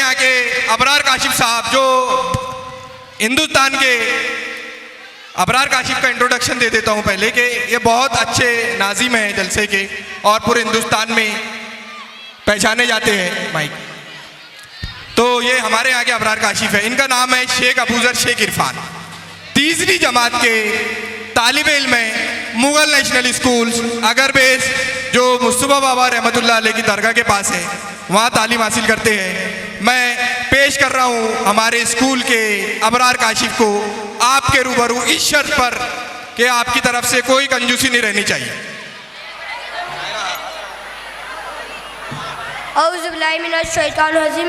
यहाँ के अबरार काशिफ साहब, जो हिंदुस्तान के अबरार काशिफ का इंट्रोडक्शन दे देता हूँ पहले कि ये बहुत अच्छे नाजिम हैं जलसे के और पूरे हिंदुस्तान में पहचाने जाते हैं माइक। तो ये हमारे यहाँ के अबरार काशिफ है। इनका नाम है शेख अबूजर शेख इरफान। तीसरी जमात के तालिब इल्म हैं, मुगल नेशनल स्कूल अगरबेस जो मुस्तफा बाबा रहमतुल्लाह अलैह की दरगाह के पास है, वहाँ तालीम हासिल करते हैं। मैं पेश कर रहा हूँ हमारे स्कूल के अबरार काशिफ को आपके रूबरू इस शर्त पर कि आपकी तरफ से कोई कंजूसी नहीं रहनी चाहिए।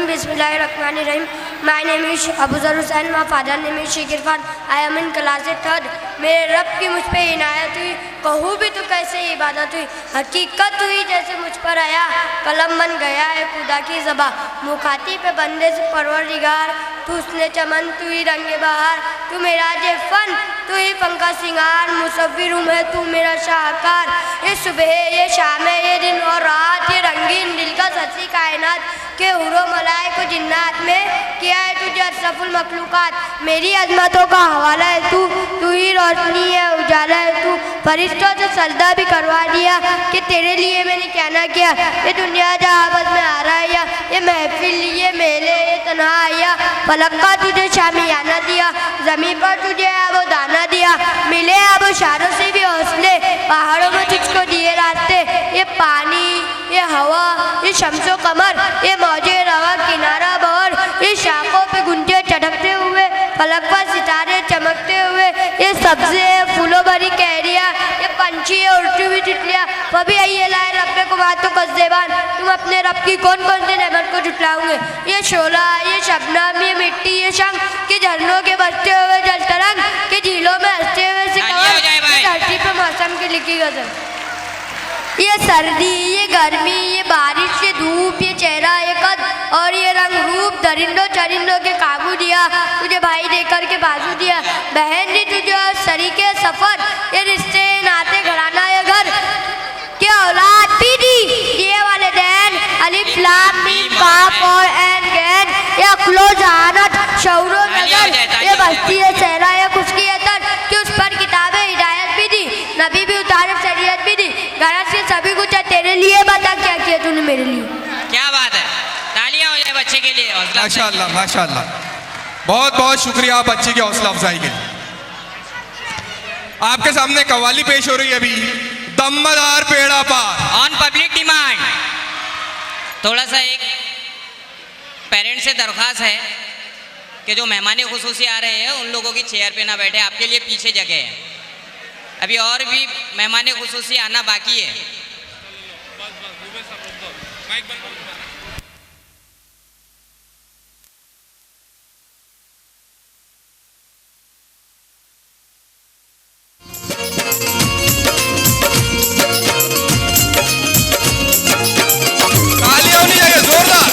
Bismillahirrahmanirrahim. My name is Abuzar Hussain. My father name is Sheikh Irfan. I am in class 3rd. मेरे रब की मुझ पे इनायत हुई, कहूँ भी तो कैसे इबादत हुई, हकीकत हुई जैसे मुझ पर आया, कलम बन गया है खुदा की ज़बा, मुखाती पे बंदे से परवरदिगार, तू उसने चमन, तू ही रंगे बहार, तू मेरा जे फन, तू ही फन का सिंगार, मुसव्विर हूँ मैं, तू मेरा शाहकार। ये सुबह ये शाम है ये दिन और रात, ये रंगीन दिल का सच्ची कायनात के हुरो मलाए को जिन्नात में किया है तुझे अशरफुल मखलूकात। मेरी अजमतों का हवाला है तू ही रोशनी है उजाला है तू, फरिश्तों से सजदा भी करवा दिया कि तेरे लिए मैंने क्या ना किया। ये दुनिया जहाँ बस में आ रहा है या ये महफिल ये मेले ये तन्हा आया, फलक का तुझे शामियाना दिया, ज़मीन पर तुझे वो दाना दिया, मिले अब इशारों से भी हौसले, पहाड़ों में तुझको दिए रास्ते, ये पानी ये हवा ये शम्सो कमर ये मौजे रवा किनारा बहर, ये शाखों पे गुंजे चटकते हुए, फलक पर सितारे चमकते हुए, ये सब्ज़े फूलों भरी कैरिया, ये पंछी है उड़ती हुई तितलियाँ, वही आइए लाए रब्बे को बातों कज़्ज़ेबान, तुम अपने रब की कौन कौन सी नेमत को जुटलाओगे। ये शोला ये शबनम ये मिट्टी ये शंख के झरनों के बजते हुए जल तरंग के झीलों में हंसते हुए सिकंदर, ये धरती पे मौसम की लिखी गज़ल, ये सर्दी ये गर्मी ये बारिश ये धूप ये चेहरा ये कद और ये रंग रूप, दरिंदों चरिंदों के काबू दिया, तुझे भाई देकर के बाजू दिया, बहन ने तुझे और सरीके सफ़र, ये रिश्ते नाते घराना ये घर के औलाद भी दी, ये वाले दैन अलिफ लाम मीम काफ और ऐन गैन, ये अक्लो जहानत शौरो नजर, ये बस्ती है सहरा ये खुशकी है तर, कि उस पर किताबें हिदायत भी दी, नबी भी उतारे शरीयत भी दी, गरज से सभी कुछ है तेरे लिए, बता क्या किया तूने मेरे लिए। क्या बात है, तालियां हो जाए बच्चे के लिए। माशाअल्लाह माशाअल्लाह, बहुत बहुत शुक्रिया बच्चे की हौसला अफजाई के लिए। आपके सामने कव्वाली पेश हो रही है अभी, दम्मदार पेड़ा पार ऑन पब्लिक डिमांड। थोड़ा सा एक पेरेंट्स से दरख्वास्त है कि जो मेहमान खुसूसी आ रहे हैं उन लोगों की चेयर पे ना बैठे, आपके लिए पीछे जगह है, अभी और भी मेहमान खुसूसी आना बाकी है। तालियां होनी चाहिए जोरदार।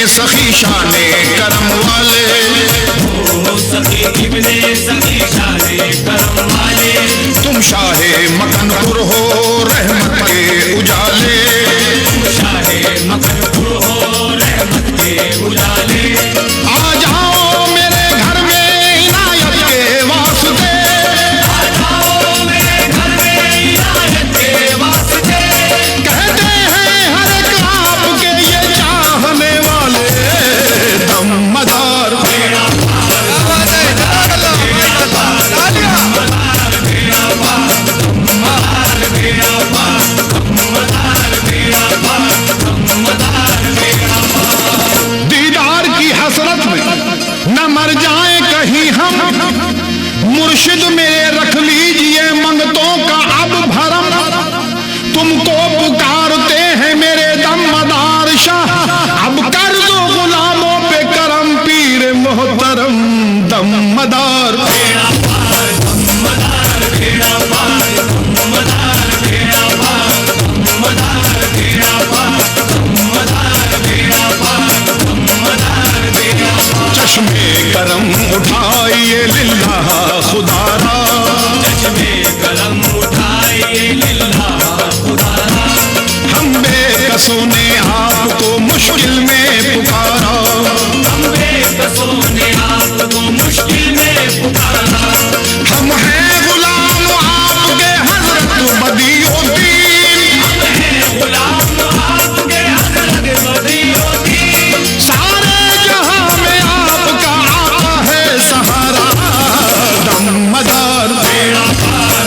सखी शाने करम वाले, ओ सखी इब्ने सखी शाने करम वाले, तुम शाहे मकनपुर हो रहमत के उजाले, तुम शाहे मकनपुर हो रहमत के उजाले। आ जाओ मेरे घर में इनायत के वास्ते, आ जाओ मेरे घर में इनायत के वास्ते, कहते हैं हर एक आपके ये चाहने वाले, दम मदार बेड़ा पार, क्या बात है, जज़ाकल्लाह, तालियां। मदार बेड़ा पार, मदार बेड़ा पार, मदार बेड़ा पार, मदार बेड़ा पार। दीदार की हसरत में न मर जाए कहीं हम, मुर्शिद मेरे रख लीजिए मंगतों का अब भरम, तुमको पुकारते हैं मेरे दमदार शाह, अब कर दो गुलामों पे करम पीर मोहतरम दमदार। बेड़ा पार, मदार बेड़ा पार, मदार बेड़ा पार, मदार बेड़ा पार, मदार बेड़ा पार, मदार बेड़ा पार। चश्मे करम उठाइए लिल्लाह खुदारा, चश्मे कलम उठाइए लिल्लाह खुदारा, हम बेकसों ने आपको मुश्किल में पुकारा, हम बेकसों ने आपको मुश्किल में पुकारा। हम हैं गुलाम आपके हजरत बदियुद्दीन, हम हैं गुलाम आपके हज़रत बदियुद्दीन, सारे जहां में आपका आका है सहारा दमदार। बेड़ा पार,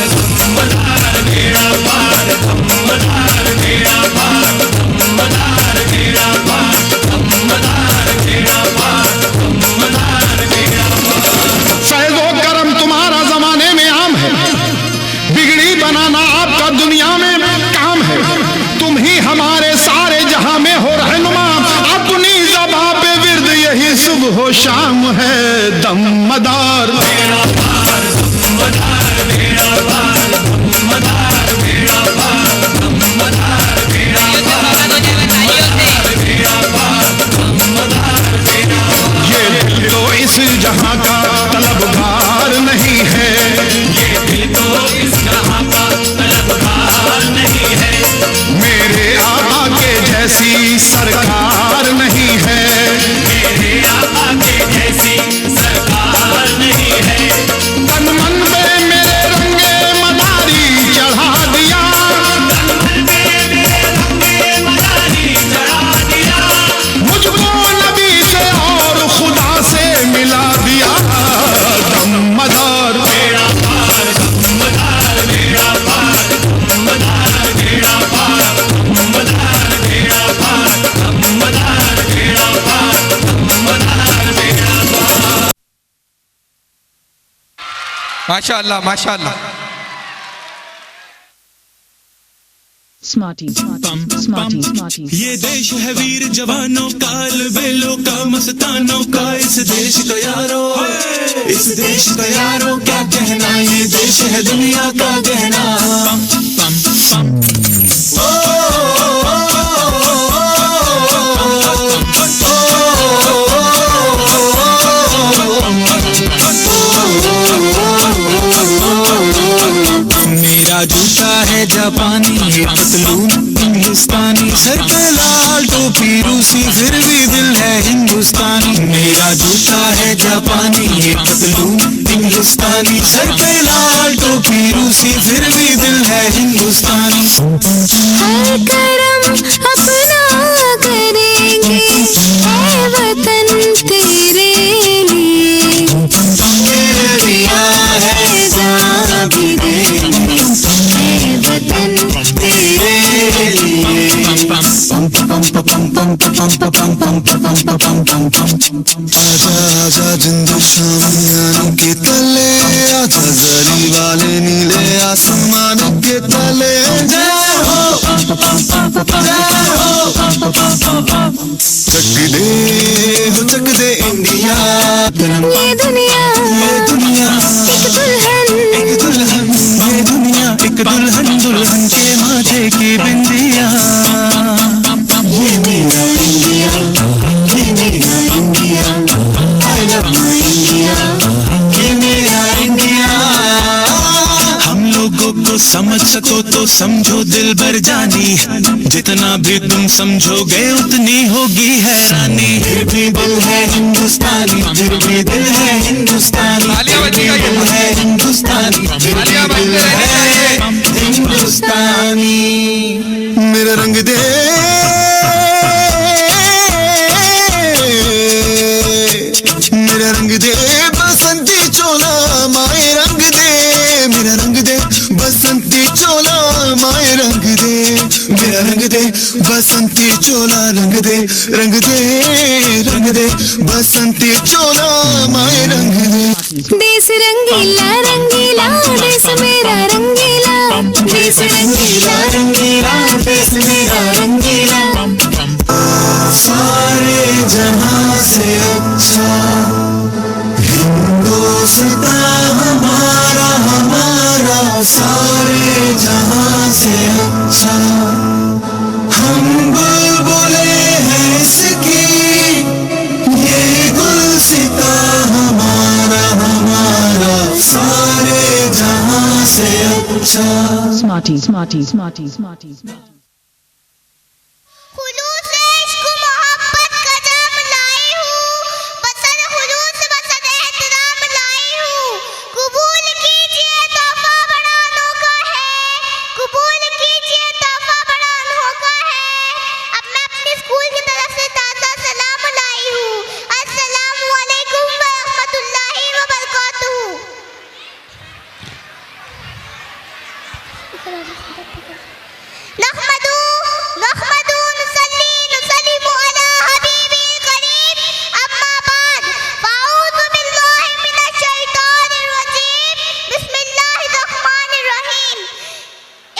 मदार बेड़ा पार, मदार बेड़ा पार, मदार बेड़ा पार, मदार बेड़ा पार, मदार बेड़ा पार। फैज़ो करम तुम्हारा जमाने में आम है, बिगड़ी बनाना आपका दुनिया में काम है, तुम ही हमारे सारे जहां में हो रहनुमा, अपनी ज़बां पे विर्द यही सुबह हो शाम है दमदार। बेड़ा पार, मदार बेड़ा पार, मदार बेड़ा पार, मदार बेड़ा स्वागत हो जाएगा तालियों से। बेड़ा पार, मदार बेड़ा पार। ये दिल तो इस जहां का तलबगार नहीं है, ये दिल तो इस जहां का तलबगार नहीं है, मेरे आका के जैसी सरकार नहीं है, मेरे आका के जैसी सरकार नहीं है। तन मन में मेरे रंगे मदारी चढ़ा दिया, तन मन में मेरे रंगे मदारी चढ़ा दिया, मुझको नबी से और खुदा से मिला दिया दमदार। बेड़ा पार, मदार बेड़ा पार, मदार बेड़ा पार, मदार बेड़ा पार, मदार बेड़ा पार, मदार बेड़ा पार। माशाअल्लाह, माशाअल्लाह। Smarties, Smarties, Smarties. ये देश है वीर जवानों का, अलबेलों का, मस्तानों का, इस देश का यारो, इस देश का यारो क्या कहना, ये देश है दुनिया का गहना। पम पम पम मेरा जूता है जापानी, ये पतलून हिंदुस्तानी, सर पे लाल टोपी रूसी, फिर भी दिल है हिंदुस्तानी। मेरा जूता है जापानी, ये पतलून हिंदुस्तानी, सर पे लाल टोपी रूसी, फिर भी दिल है हिंदुस्तानी। हर करम अपना करेंगे, ऐ वतन तेरे लिए, तेरे दिया है जान भी देंगे, ऐ वतन तेरे लिए। आजा आजा जिंदुशामियानों के तले, आजा जरी वाले नीले आसमान के तले। जय हो चक दे इंडिया, ये दुनिया ये दुनिया एक दुल्हन, ये दुनिया एक दुल्हन, दुल्हन के माथे की बिंदिया। ये मेरा इंडिया, ये तो समझो दिल भर जानी, जितना भी तुम समझोगे उतनी होगी हैरानी। फिर भी दिल है हिंदुस्तानी, फिर भी दिल है हिंदुस्तानी, तालियां बजनी चाहिए। दिल है हिंदुस्तानी, फिर भी तालियां दिल बजते रहनी है चाहिए। हिंदुस्तानी। मेरा रंग दे, मेरा रंग दे बसंती चोला माए रंग दे, मेरा रंग दे बसंती चोला माए रंग दे, मेरा रंग दे बसंती चोला रंग दे, रंग दे रंग दे बसंती चोला माए रंग दे। देश रंगीला रंगीला देश मेरा रंगीला, देश रंगीला रंगीला देश मेरा रंगीला। सारे जहां से अच्छा हिंदुस्तान हमारा, हमारा सारे जहां से अच्छा। हम बुलबुले हैं इसकी, ये गुलसिता हमारा, हमारा सारे जहां से अच्छा। Smarties, Smarties, Smarties, Smarties. खुलूस इश्क मोहब्बत का जाम लाई हूँ, बसन खुलूस बसन एहतराम लाई हूँ। कबूल कीजिए तोहफा बड़ा अनोखा है, कबूल कीजिए तोहफा बड़ा अनोखा है। अब मैं अपने स्कूल की तरफ से ताज़ा सलाम लाई हूँ। अस्सलामु अलैकुम व रहमतुल्लाहि व बरकातुहू। नहमदू नहमदू नुसल्ली नुसल्लिमु अला हबीबिल करीम, अम्मा बाद फाऊज़ु बिल्लाहि मिनश शैतानिर रजीम, बिस्मिल्लाहिर रहमानिर रहीम।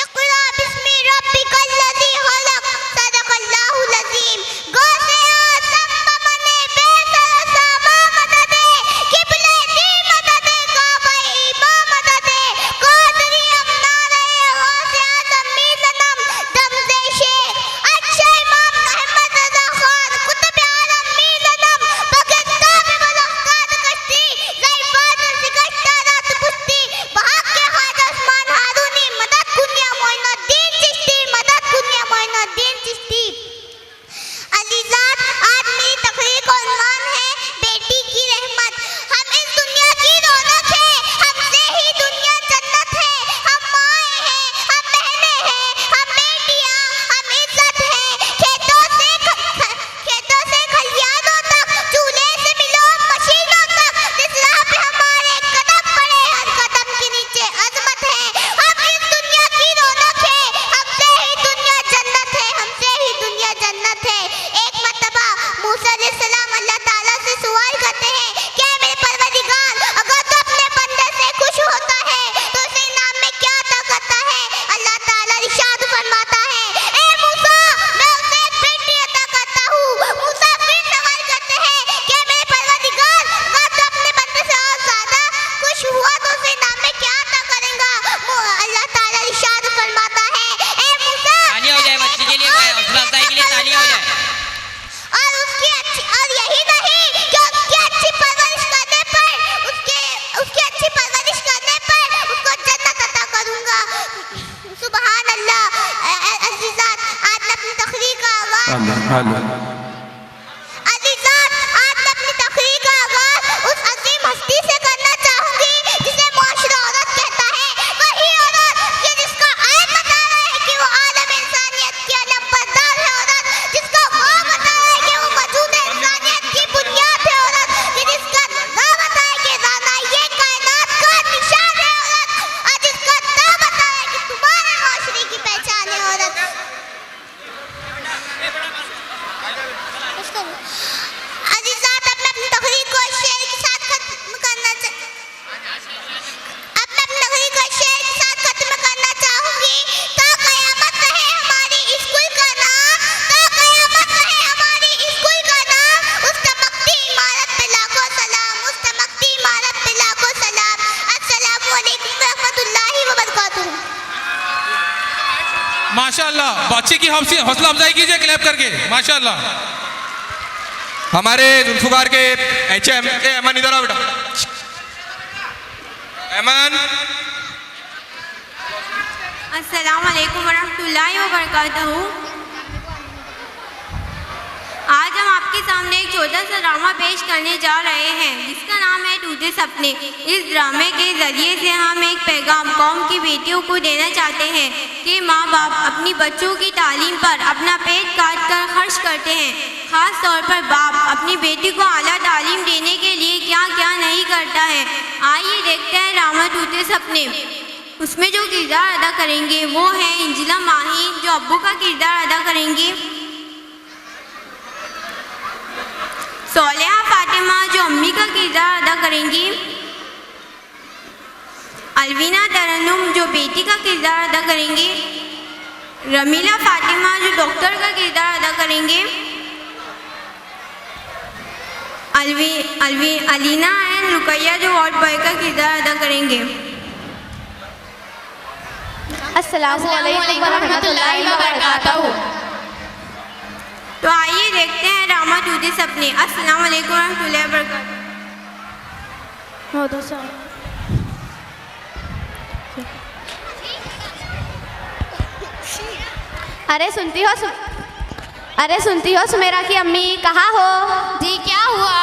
इक़रा बिस्मि रब्बिकल लज़ी खलक़, सदक़ल्लाहुल अज़ीम। गौसे आज़म बमने बेसरसा मा मददे, किबले दी मददे काबा ईमा मददे, कादरी अमना रहे गौसे आज़म मीज़नम दमज़े शेख। अच्छा इमाम अहमद रज़ा खान कुतुब आलम मीज़नम, बगद्दा में मुलाकात कश्ती, ज़ैफ़ात सिकश्ता रात पुश्ती, बहाक के ख्वाजा उस्मान हारूनी, मदद कुनिया मोइनुद्दीन चिश्ती, मदद कुनिया मोइनुद्दीन चिश्ती। अज़ीज़ात, आज मेरी तकरीर का उन्वान है बेटी की रहमत। हम इस दुनिया की रौनक है, हमसे ही दुनिया जन्नत है। हम माएँ हैं, हम बहनें हैं, हम बेटियाँ, हम इज्जत है। खेतों से खलियानों तक, चूल्हे से मिलों मशीनों तक, जिस राह पे हमारे कदम पड़े हर कदम के नीचे अजमत है। हम इस दुनिया की रौनक है, हमसे ही दुनिया जन्नत है, हमसे ही दुनिया जन्नत है। एक मर्तबा मूसा अलैहिस्सलाम अल्लाह ताला से सवाल करते हैं, क्या मेरे परवरदिगार, अगर तू अपने बंदे से खुश होता है तो उसे इनाम में क्या अता करता है? अल्लाह ताला इरशाद फरमाता है, ए मूसा, मैं उसे एक बेटी अता करता हूँ। मूसा फिर सवाल करते हैं, क्या मेरे परवरदिगार, अगर तू अपने बंदे से और ज्यादा खुश हुआ तो उसे इनाम में क्या अता करेगा? अल्लाह ताला इरशाद फरमाता है, ए मूसा, तालियां हो जाए बच्ची के लिए, हौसला अफजाई के लिए तालियां हो जाए। और यही नहीं कि उसकी अच्छी परवरिश करने पर उसकी अच्छी परवरिश करने पर उसको जन्नत अता करूंगा। सुभान अल्लाह। अज़ीज़ात, आज मैं अपनी तकरीर का आगाज़ उस अजीम हस्ती से करना चाहूंगी जिसे मुआशरा औरत कहता है। वही औरत कि जिसका आयत बता रहा है कि वो आलम इंसानियत की अलमबरदार है औरत, जिसका ख्वाब बता रहा है कि वो वजूद इंसानियत की बुनियाद है औरत, कि जिसका रा बता है कि राना ये कायनात का निशान है औरत, और जिसका ता बता है कि तुम्हारे माशरे की पहचान है औरत। अज़ीज़ात, अब मैं अपनी तकरीर को शेर के साथ खत्म करना चाहूंगी। ता क़यामत रहे हमारी स्कूल का नाम, ता क़यामत रहे हमारी स्कूल का नाम। उस चमकती इमारत पे लाखों सलाम, उस चमकती इमारत पे लाखों सलाम। अस्सलामु अलैकुम व रहमतुल्लाहि व बरकातुहू। माशाल्लाह, बच्चे की हौसला अफजाई कीजिए क्लैप करके, माशाल्लाह। हमारे जुल्फकार के HM एमन इधर आओ बेटा। एमन अस्सलाम वालेकुम वरहमतुल्लाहि वबरकातुहू। आज हम आपके सामने एक छोटा सा ड्रामा पेश करने जा रहे हैं जिसका नाम है टूटे सपने। इस ड्रामे के ज़रिए से हम एक पैगाम कौम की बेटियों को देना चाहते हैं कि माँ बाप अपनी बच्चों की तालीम पर अपना पेट काट कर खर्च करते हैं। ख़ास तौर पर बाप अपनी बेटी को आला तालीम देने के लिए क्या क्या नहीं करता है। आइए देखते हैं ड्रामा टूटे सपने। उसमें जो किरदार अदा करेंगे वो हैं इंजिला माही जो अब्बू का किरदार अदा करेंगी, सोलेहा फातिमा जो अम्मी का किरदार अदा करेंगी, अलवीना तरन्नुम जो बेटी का किरदार अदा करेंगी, रमीला फातिमा जो डॉक्टर का किरदार अदा करेंगे, अलीना एंड रुकैया जो वार्ड बॉय का किरदार अदा करेंगे। अस्सलामु अलैकुम वरहमतुल्लाहि वबरकातुहू। तो आइए देखते हैं ड्रामा टूटे सपने। अस्सलाम वालेकुम रहमतुल्लाहि वबरकातुहू। अरे सुनती हो सुमेरा की अम्मी, कहाँ हो? जी क्या हुआ?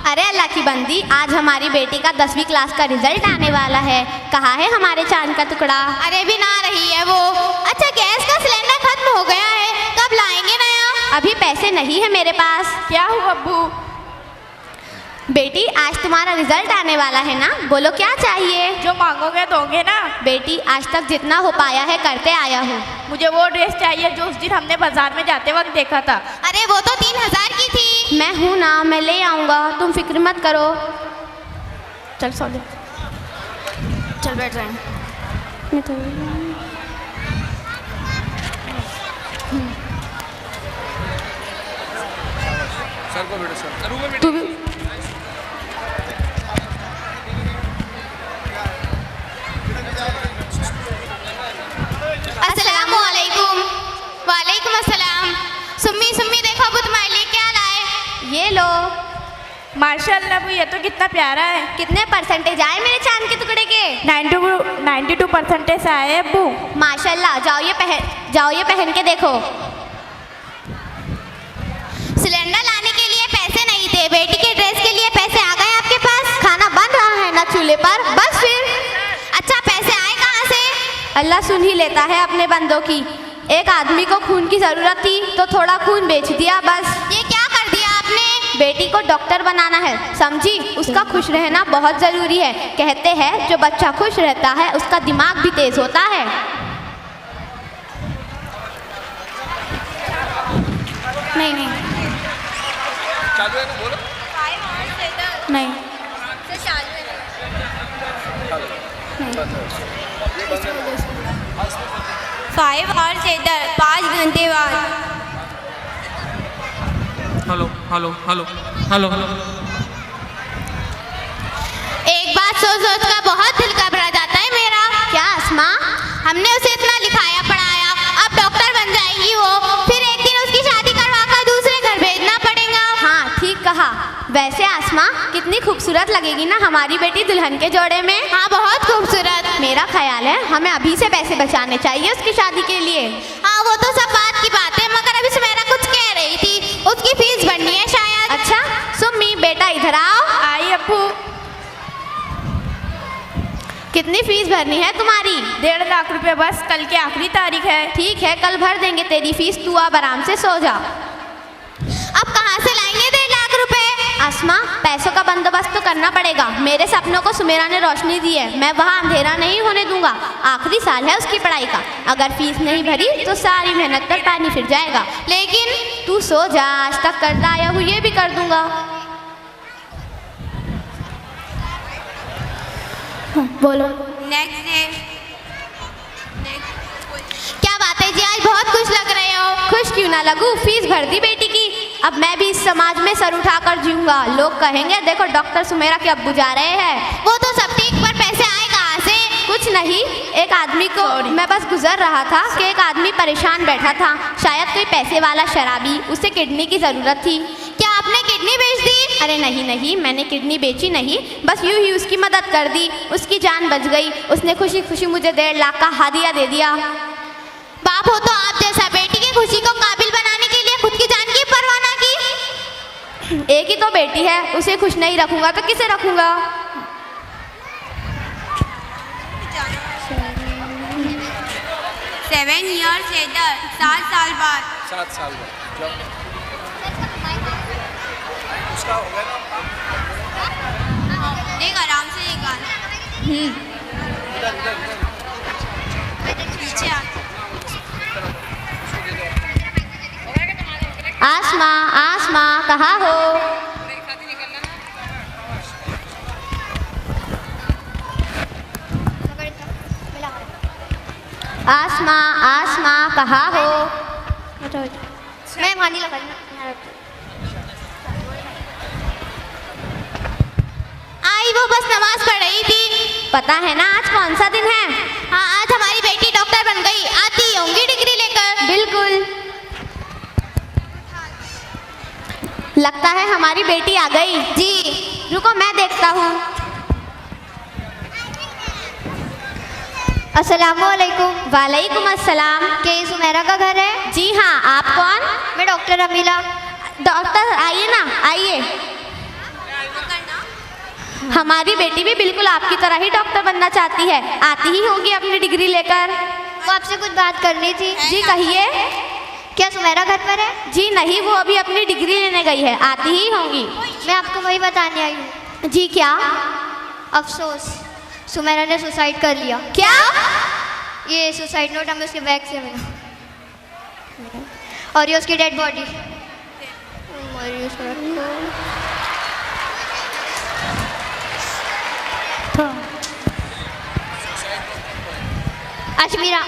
अरे अल्लाह की बंदी, आज हमारी बेटी का 10वीं क्लास का रिजल्ट आने वाला है। कहाँ है हमारे चांद का टुकड़ा? अरे भी ना रही है वो। अच्छा गैस का सिलेंडर खत्म हो गया है, कब लाएंगे नया? अभी पैसे नहीं है मेरे पास। क्या हुआ अब्बू? बेटी आज तुम्हारा रिजल्ट आने वाला है ना, बोलो क्या चाहिए? जो मांगोगे दोगे ना? बेटी आज तक जितना हो पाया है करते आया हूँ। मुझे वो ड्रेस चाहिए जो उस दिन हमने बाजार में जाते वक्त देखा था। अरे वो तो 3000 की थी। मैं हूँ ना, मैं ले आऊँगा, तुम फिक्र मत करो। चल सोले, चल बैठ जाए। तू भी अस्सलामु अलैकुम। वालेकुम अस्सलाम। सुम्मी देखो अब्बू तुम्हारे लिए क्या लाए। ये लो। माशाल्लाह अब्बू ये तो कितना प्यारा है। कितने परसेंटेज आए मेरे चांद के टुकड़े के? 92% आए अब्बू। माशाल्लाह, जाओ ये पहन के देखो। सिलेंडर लाने के लिए पैसे नहीं थे, बेटी के ड्रेस के लिए पैसे आ गए आपके पास? खाना बन रहा है ना चूल्हे पर, बस फिर। अच्छा पैसे आए कहाँ से? अल्लाह सुन ही लेता है अपने बंदों की। एक आदमी को खून की जरूरत थी तो थोड़ा खून बेच दिया बस। ये क्या कर दिया आपने? बेटी को डॉक्टर बनाना है, समझी? उसका खुश रहना बहुत जरूरी है। कहते हैं जो बच्चा खुश रहता है उसका दिमाग भी तेज होता है। नहीं नहीं नहीं 5 आवर्स लेटर, 5 घंटे बाद। हेलो एक बात सोच कर बहुत दिल घबरा जाता है मेरा। क्या आसमा? हमने उसे इतना लिखाया पढ़ाया, अब डॉक्टर बन जाएगी वो, फिर एक दिन उसकी शादी करवा कर दूसरे घर भेजना पड़ेगा। हाँ ठीक कहा। वैसे आसमा कितनी खूबसूरत लगेगी ना हमारी बेटी दुल्हन के जोड़े में। हाँ बहुत खूबसूरत। मेरा ख्याल है हमें अभी से पैसे बचाने चाहिए उसकी शादी के लिए। हाँ वो तो सब बात की बात है, मगर अभी सुमेरा कुछ कह रही थी, उसकी फीस भरनी है शायद। अच्छा सुम्मी बेटा इधर आओ। आई अब्बू। कितनी फीस भरनी है तुम्हारी? 1.5 लाख रुपए बस, कल की आखिरी तारीख है। ठीक है कल भर देंगे तेरी फीस, तू अब आराम से सो जा। अब कहाँ से लाएंगे 1.5 लाख रुपए? आसमा पैसों का बंदोबस्त तो करना पड़ेगा। मेरे सपनों को सुमेरा ने रोशनी दी है, मैं वहाँ अंधेरा नहीं होने दूंगा। आखिरी साल है उसकी पढ़ाई का, अगर फीस नहीं भरी तो सारी मेहनत पर पानी फिर जाएगा। लेकिन तू सो जा, आज तक करता आया हूँ ये भी कर दूंगा। बोलो। Next day. क्या बात है जी, आज बहुत खुश लग रहे हो। खुश क्यों ना लगूं, फीस भर दी बेटी की, अब मैं भी इस समाज में सर उठाकर जीऊंगा। लोग कहेंगे देखो डॉक्टर सुमेरा के अब्बू जा रहे हैं। वो तो सब ठीक, पर पैसे आए कहाँ से? कुछ नहीं, एक आदमी को मैं बस गुजर रहा था कि एक आदमी परेशान बैठा था, शायद कोई पैसे वाला शराबी, उसे किडनी की ज़रूरत थी। क्या आपने किडनी बेच दी? अरे नहीं नहीं, मैंने किडनी बेची नहीं, बस यूं ही उसकी मदद कर दी, उसकी जान बच गई। उसने खुशी खुशी मुझे 1.5 लाख का हदिया दे दिया। बाप हो तो आप जैसा बेटी की खुशी को काबिल बनाने के लिए खुद की जान की परवाह ना की। एक ही तो बेटी है, उसे खुश नहीं रखूंगा तो किसे रखूंगा। 7 years later, 7 साल बाद। 7 साल बाद उसका हो गया ना। देख आराम से निकाल। पीछे आ। आसमा आसमा कहाँ हो? आसमा आसमा कहाँ हो? मैं पानी लगा आई, वो बस नमाज पढ़ रही थी। पता है ना आज कौन सा दिन है? हाँ, आज हमारी बेटी डॉक्टर बन गई, आती होंगी डिग्री लेकर। बिल्कुल, लगता है हमारी बेटी आ गई। जी रुको मैं देखता हूँ। अस्सलामुअलैकुम। वालेकुम अस्सलाम। क्या ये सुमेरा का घर है? जी हाँ, आप कौन? मैं डॉक्टर अमीला। डॉक्टर आइए ना, आइए। हमारी बेटी भी बिल्कुल आपकी तरह ही डॉक्टर बनना चाहती है, आती ही होगी अपनी डिग्री लेकर। वो आपसे कुछ बात करनी थी। जी कहिए। क्या सुमेरा घर पर है? जी नहीं, वो अभी अपनी डिग्री लेने गई है, आती ही होंगी। मैं आपको वही बताने आई हूँ। जी क्या? अफसोस, सुमेरा ने सुसाइड कर लिया। क्या? ये सुसाइड नोट हमें उसके बैग से मिला और ये उसकी डेड बॉडी। अशमीरा।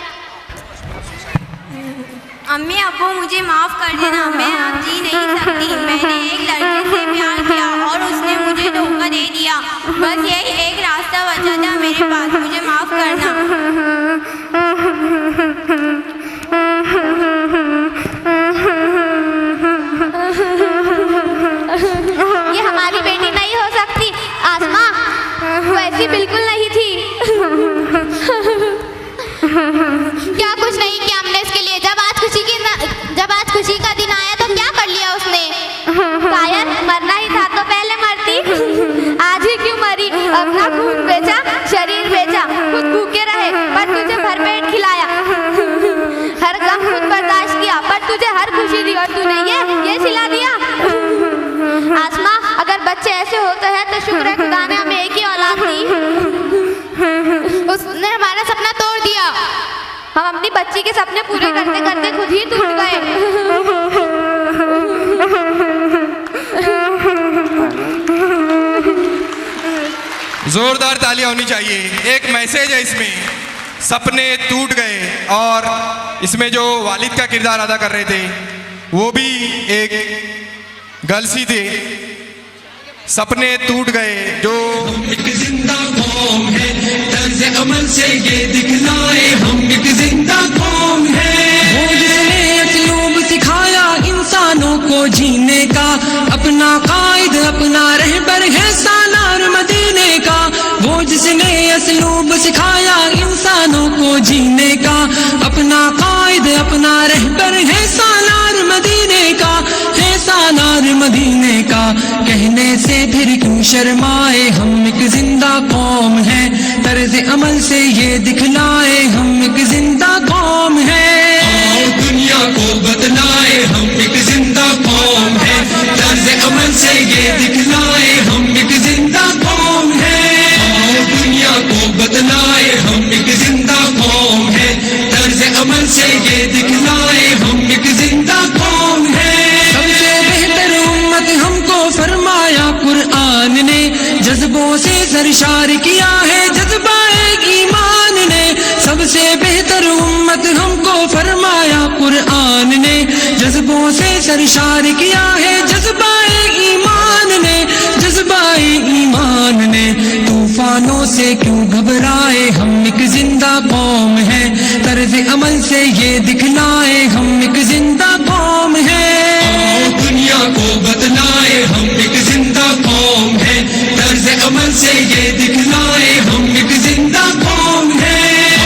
अम्मी अब्बू मुझे माफ़ कर देना, मैं अब जी नहीं सकती। मैंने एक लड़के से प्यार किया और उसने मुझे धोखा दे दिया। बस यही एक रास्ता बचा था मेरे पास, मुझे माफ़ करना। ये हमारी बेटी नहीं हो सकती। आसमा वैसी बिल्कुल नहीं थी। क्या कुछ नहीं किया हमने इसके लिए। जब आज खुशी का दिन आया तो क्या कर लिया उसने? शायद मरना ही था तो पहले मरती। आज ही क्यों मरी? अपना खून बेचा, शरीर बेचा, खुद भूखे रहे पर तुझे भरपेट खिलाया। हर गम खुद बर्दाश्त किया पर तुझे हर खुशी दी और तूने ये सिला दिया। आसमा, अगर बच्चे ऐसे होते हैं तो शुक्र है खुदा ने हमें एक ही औलाद दी। उसने हमारा सपना तोड़ दिया। हम अपनी बच्ची के सपने पूरे करते करते खुद ही टूट गए। जोरदार तालियां होनी चाहिए। एक मैसेज है इसमें, सपने टूट गए। और इसमें जो वालिद का किरदार अदा कर रहे थे वो भी एक गर्ल्स ही थे। सपने टूट गए जो एक जिंदा कौम है, तर्ज अमल से ये दिखलाए हम एक जिंदा कौम है। वो जिसने असलूब सिखाया इंसानों को जीने का, अपना कायद अपना रहबर है सालार मदीने का। वो जिसने असलूब सिखाया इंसानों को जीने का, अपना कायद अपना रहबर है सालार मदीने का, है सालार मदीने का। कहने से फिर क्यों शर्माए, हम एक जिंदा कौम है, तर्ज अमल से ये दिखलाए हम एक जिंदा कौम है। आओ दुनिया को बतलाए हम एक जिंदा कौम है, तर्ज अमल से ये दिखलाए हम एक जिंदा कौम है। आओ दुनिया को बतलाए हम एक जिंदा कौम है, तर्ज अमल से ये दिखलाए हम एक जिंदा कौम है। सबसे बेहतर उम्मत हमको फरमाया कुरान ने, जज्बों से सरशार किया है जज्बाए ईमान ने। सबसे बेहतर उम्मत हमको फरमाया कुरान ने, जज्बों से सरशार किया है जज्बाए ईमान ने, जज्बाए ईमान ने। तूफानों से क्यों घबराए, हम एक जिंदा कौम है, तर्ज अमल से ये दिखलाए हम एक जिंदा कौम है। आओ दुनिया को बतलाए हम एक जिंदा से ये दिखलाए हम एक जिंदा कौम है।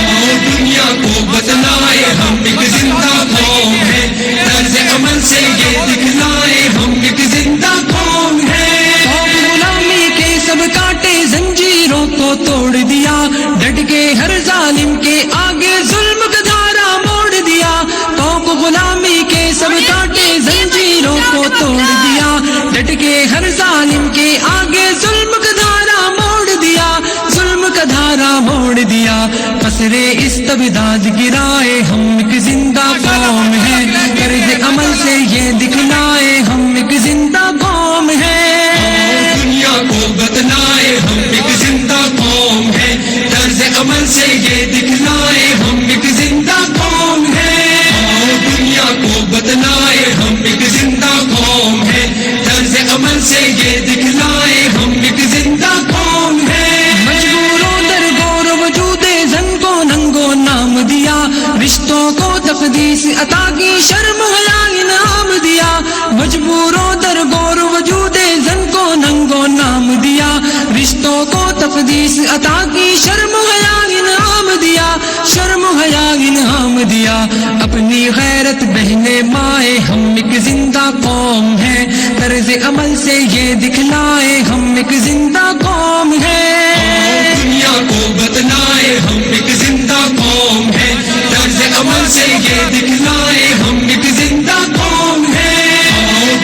आओ दुनिया को बतलाए हम एक जिंदा कौम है। तर्ज अमल से ये दिखलाए हम एक जिंदा कौम है। कौम गुलामी के सब काटे जंजीरों को तोड़ दिया, डट के हर जालिम के आगे जुल्म का धारा मोड़ दिया। कौम गुलामी के सब काटे जंजीरों को तोड़ दिया, डट के हर जालिम के आगे जुल्म का धारा मोड़ दिया, जुल्म का धारा मोड़ दिया। कसरे इस्तबदाद गिराए हम एक जिंदा कौम है। कर्ज अमल से ये दिखलाए हम एक जिंदा कौम है। दुनिया को बतलाए हम एक जिंदा कौम है। तर्ज अमल से ये दिखलाए हम एक जिंदा कौम है। दुनिया को बतलाए हम एक जिंदा कौम है। तर्ज अमल से ये दिखलाए हम एक जिंदा कौम है। मजबूरों दर गौर वजूदे जन को नंगो नाम दिया, रिश्तों को तकदीस अता की शर्म हया इनाम दिया। मजबूरों दर गौर वजूदे जन को नंगो नाम दिया, रिश्तों को तकदीस अता की शर्म हया इनाम दिया, शर्म हया इनाम दिया। अपनी गैरत बहने माए हम एक जिंदा कौम है। तर्ज अमल से ये दिखलाए हम एक जिंदा कौम है। दुनिया को बतलाए हम एक जिंदा कौम है। तर्ज अमल से ये दिखलाए हम एक जिंदा कौम है।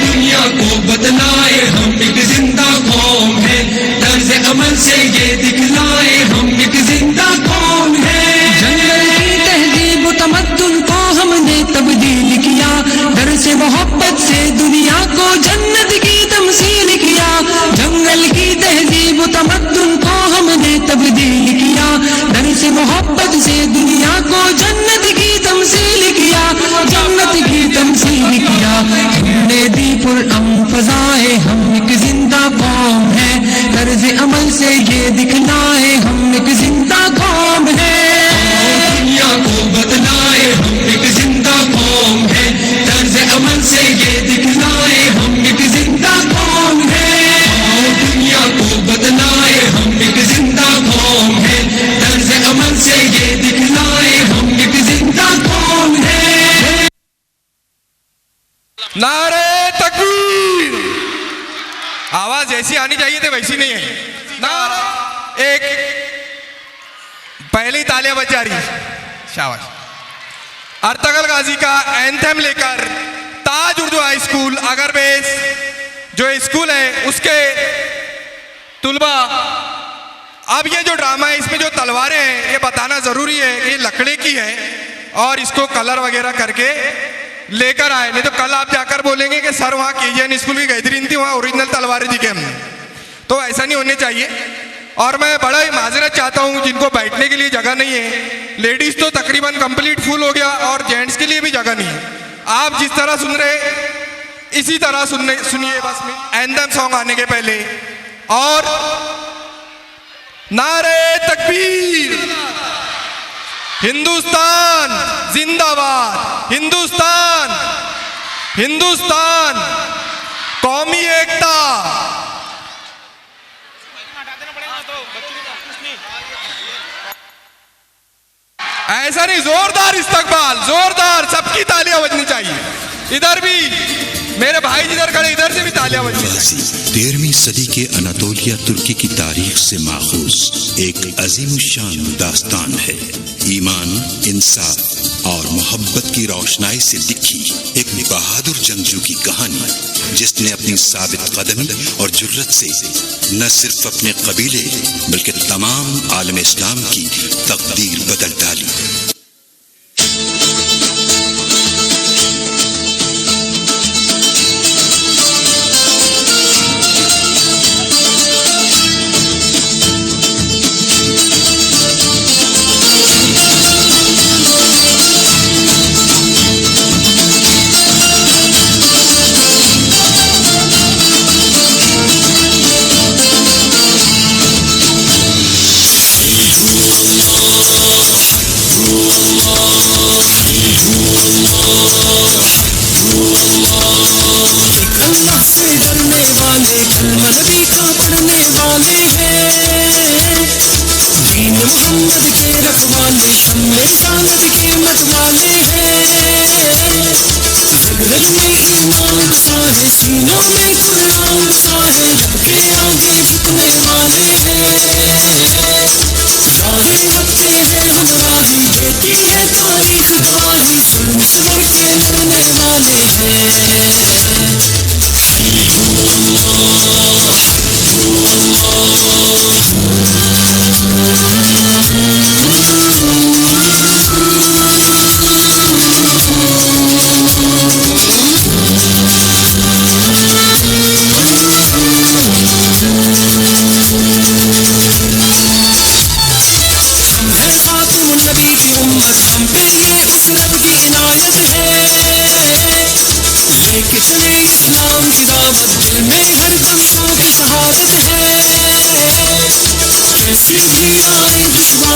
दुनिया को बतलाए हम एक जिंदा कौम है। तर्ज अमल से ये दिखलाए हम एक जिंदा कौम है। जंगल की तहजीब तमद्दुन को हमने तब्दील किया, डर से मोहब्बत से दुनिया को जन्नत की तमसील किया। जंगल की तहजीब तमद्दुन को हमने तब्दील किया, डर से मोहब्बत से दुनिया को जन्नत की तमसील किया, जन्नत की तमसील किया। हमने दी पुरअम फज़ाए हम एक जिंदा कौम है। तर्ज अमल से ये दिखलाए हम एक जिंदा कौम है। दुनिया को बतलाए हम एक जिंदा कौम है। तर्ज अमल से ये दिखलाए हम एक जिंदा कौम है। दुनिया को बतलाए हम एक जिंदा कौम है। तर्ज अमल से ये दिखलाए हम एक जिंदा कौम है। नारे तकबीर। आवाज जैसी आनी चाहिए थी वैसी नहीं है। नारे एक पहली तालियां बज जा रही, शाबाश। अर्तगल गाजी का एंथम लेकर ताज उर्दू हाई स्कूल अगरबेस जो स्कूल है उसके तुलबा। अब ये जो ड्रामा है इसमें जो तलवारें हैं ये बताना जरूरी है कि ये लकड़ी की है और इसको कलर वगैरह करके लेकर आए, नहीं तो कल आप जाकर बोलेंगे कि सर वहाँ केजीएन स्कूल की बेहतरीन थी, वहाँ ओरिजिनल तलवारें दिखे हमने। तो ऐसा नहीं होने चाहिए। और मैं बड़ा ही माजरत चाहता हूँ जिनको बैठने के लिए जगह नहीं है, लेडीज तो तकरीबन कंप्लीट फुल हो गया और जेंट्स के लिए भी जगह नहीं है। आप जिस तरह सुन रहे इसी तरह सुनिए बस में एंथम सॉन्ग आने के पहले। और नारे तकबीर, हिंदुस्तान जिंदाबाद, हिंदुस्तान, हिंदुस्तान, कौमी एकता। ऐसा नहीं, जोरदार इस्तकबाल, जोरदार, सबकी तालियां बजनी चाहिए। इधर भी मेरे भाई जिधर खड़े इधर से भी तालियां बजनी चाहिए। 13वीं सदी के अनातोलिया तुर्की की तारीख से माखूज एक अजीमुशान दास्तान है। ईमान, इंसाफ और मोहब्बत की रोशनाई से लिखी एक बहादुर जंगजू की कहानी, जिसने अपनी साबित कदमी और जुर्रत से न सिर्फ अपने कबीले बल्कि तमाम आलम इस्लाम की तकदीर बदल डाली।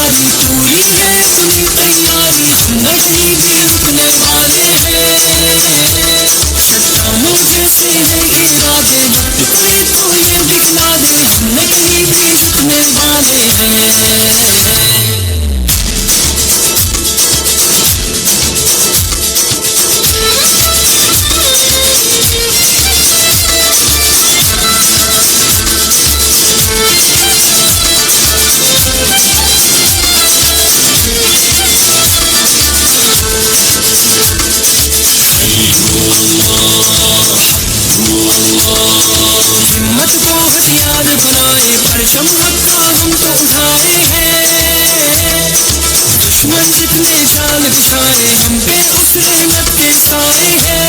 सारी पूरी है अपनी तैयारी, हम नहीं भी रुकने वाले हैं। चट्टानों जैसे हैं इरादे, वक्त पड़े तो ये दिखला दे, हम नहीं भी रुकने वाले हैं। हिम्मत को हथियार बनाए, परचम मक्का हम तो उठाए हैं। दुश्मन जितने जाल बिछाए, हम पे उस रहमत के साए हैं।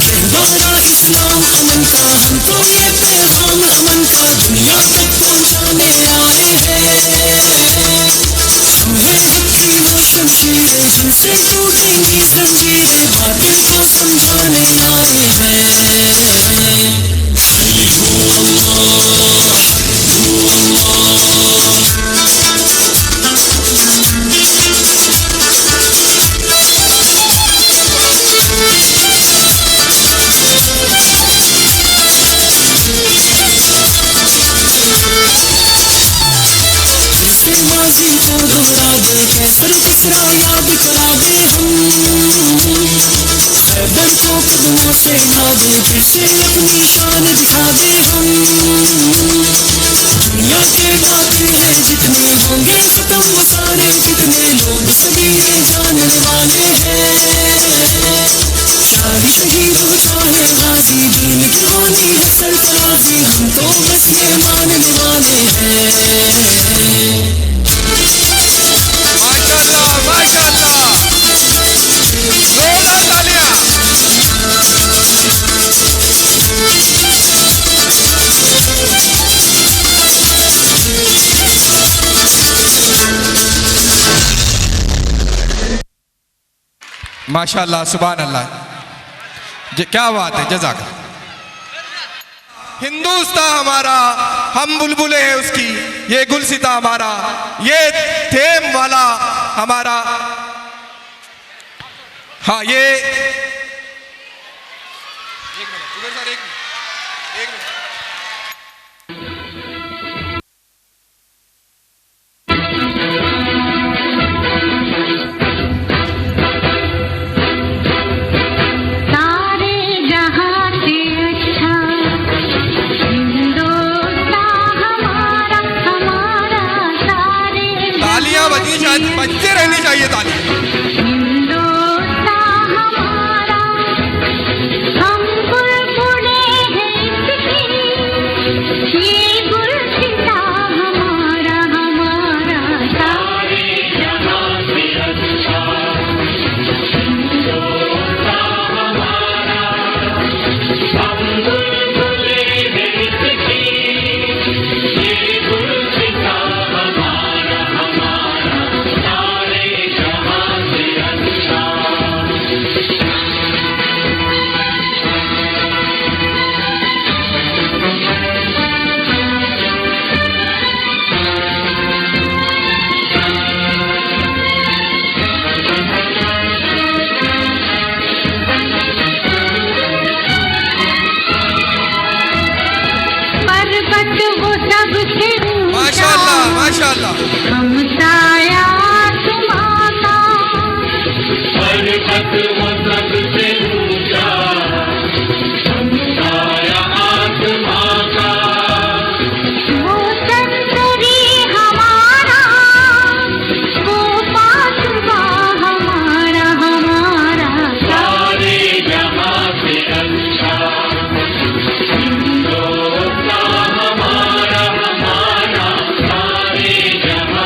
कहवारा इस्लाम अमन का, हम तो ये पैगाम अमन का दुनिया तक पहुंचाने आए हैं। हम हैं हक की वो शमशीरें, हमसे टूटेंगी जंजीरें, बातें को समझाने आए हैं। माजी को दोहरा दे, कैसर किसरा याद करा दे, हम हैदर को कदमों से ढा दे, फिर से अपनी शान दिखा दे हम। दुनिया के बातिल है जितने, होंगे खत्म वो सारे कितने, लोग सभी ये जानने वाले हैं। शाही शहीद हो चाहे गाजी, दीन की होनी है सरफराजी, हम तो बस ये मानने वाले हैं। माशाल्लाह माशाल्लाह, जोरदार तालियां। माशाल्लाह सुभान अल्लाह, क्या बात है, जज़ाक। हिंदुस्तान हमारा, हम बुलबुलें हैं उसकी, ये गुलसिता हमारा, ये थेम वाला हमारा। हाँ ये एक मिनट। बच्चे रहनी चाहिए ताली। माशाल्लाह माशाल्लाह, हम साया तुम्हारा, पर्वत वो सबसे ऊंचा, हम साया आसमां का, वो संतरी हमारा, वो पासवा हमारा, हमारा सारे जहां से अच्छा। हिंदुस्तान हमारा, हमारा सारे जहां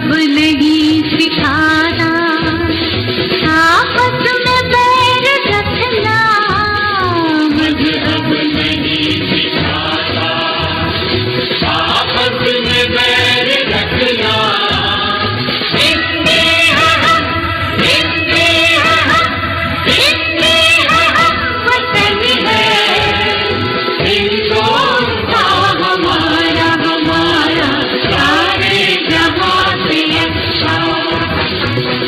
मजहब नहीं सिखाता, आपस में बैर रखना मजहब नहीं सिखाता, आपस में बैर रखना। हिंदी हम, हिंदी हम, हिंदी हम वतन है, हिंदुस्तान हमारा हमारा सारे जहां से अच्छा,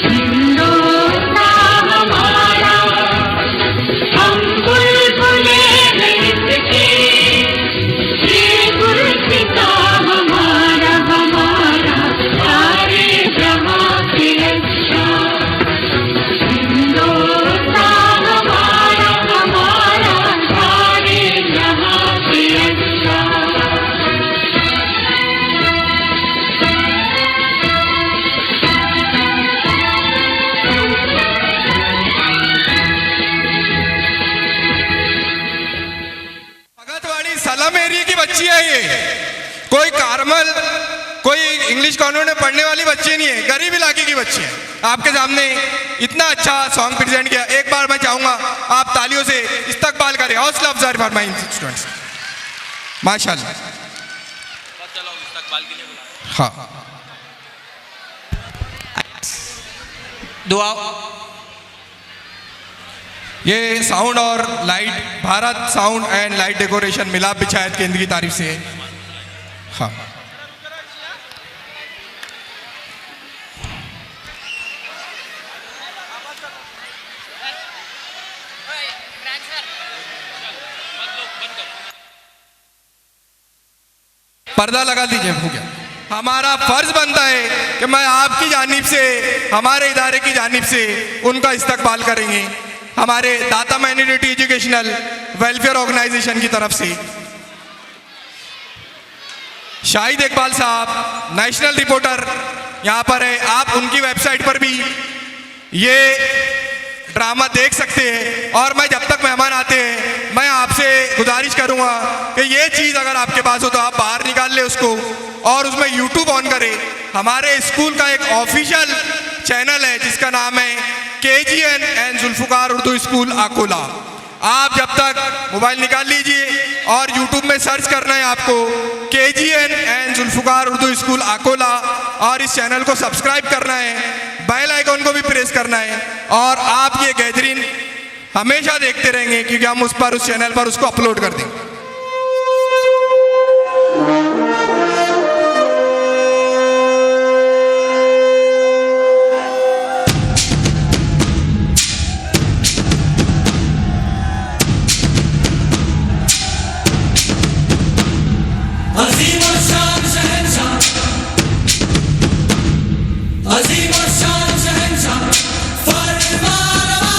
हिंदुस्तान हमारा, हम बुलबुले हैं इसके, ये गुलसिता हमारा हमारा सारे जहां से अच्छा, हिंदुस्तान हमारा हमारा सारे जहां से अच्छा। भगतवाड़ी सलम एरिया की बच्ची है ये, कोई कार्मल कोई इंग्लिश कॉन्वेंट में पढ़ने वाली बच्ची नहीं है, गरीब इलाके की बच्ची है। आपके सामने इतना अच्छा सॉन्ग प्रेजेंट किया, एक बार मैं चाहूंगा आप तालियों से इस्तकबाल करें, हौसला अफजाई फॉर माय स्टूडेंट्स। माशाल्लाह। हाँ, दुआ ये साउंड और light Bharat sound and light decoration मिलाप बिछायत केंद्र की तारीफ से है। हाँ, पर्दा लगा दीजिए। हो गया। हमारा फर्ज बनता है कि मैं आपकी जानिब से, हमारे इदारे की जानिब से उनका इस्तकबाल करेंगे, हमारे दाता माइनॉरिटी एजुकेशनल वेलफेयर ऑर्गेनाइजेशन की तरफ से। शाहिद इकबाल साहब नेशनल रिपोर्टर यहाँ पर है, आप उनकी वेबसाइट पर भी ये ड्रामा देख सकते हैं। और मैं जब तक मेहमान आते हैं मैं आपसे गुजारिश करूंगा कि ये चीज़ अगर आपके पास हो तो आप बाहर निकाल ले उसको और उसमें यूट्यूब ऑन करें। हमारे स्कूल का एक ऑफिशियल चैनल है जिसका नाम है KGN and Zulfikar Urdu school Akola. आप जब तक मोबाइल निकाल लीजिए और यूट्यूब में सर्च करना है आपको KGN and Zulfikar Urdu school Akola, और इस चैनल को सब्सक्राइब करना है, बेल आइकन को भी प्रेस करना है, और आप ये गैदरिंग हमेशा देखते रहेंगे क्योंकि हम उस पर, उस चैनल पर उसको अपलोड कर देंगे। अजीम और शान शहंशाह, अजीम और शान शहंशाह, फरमानवा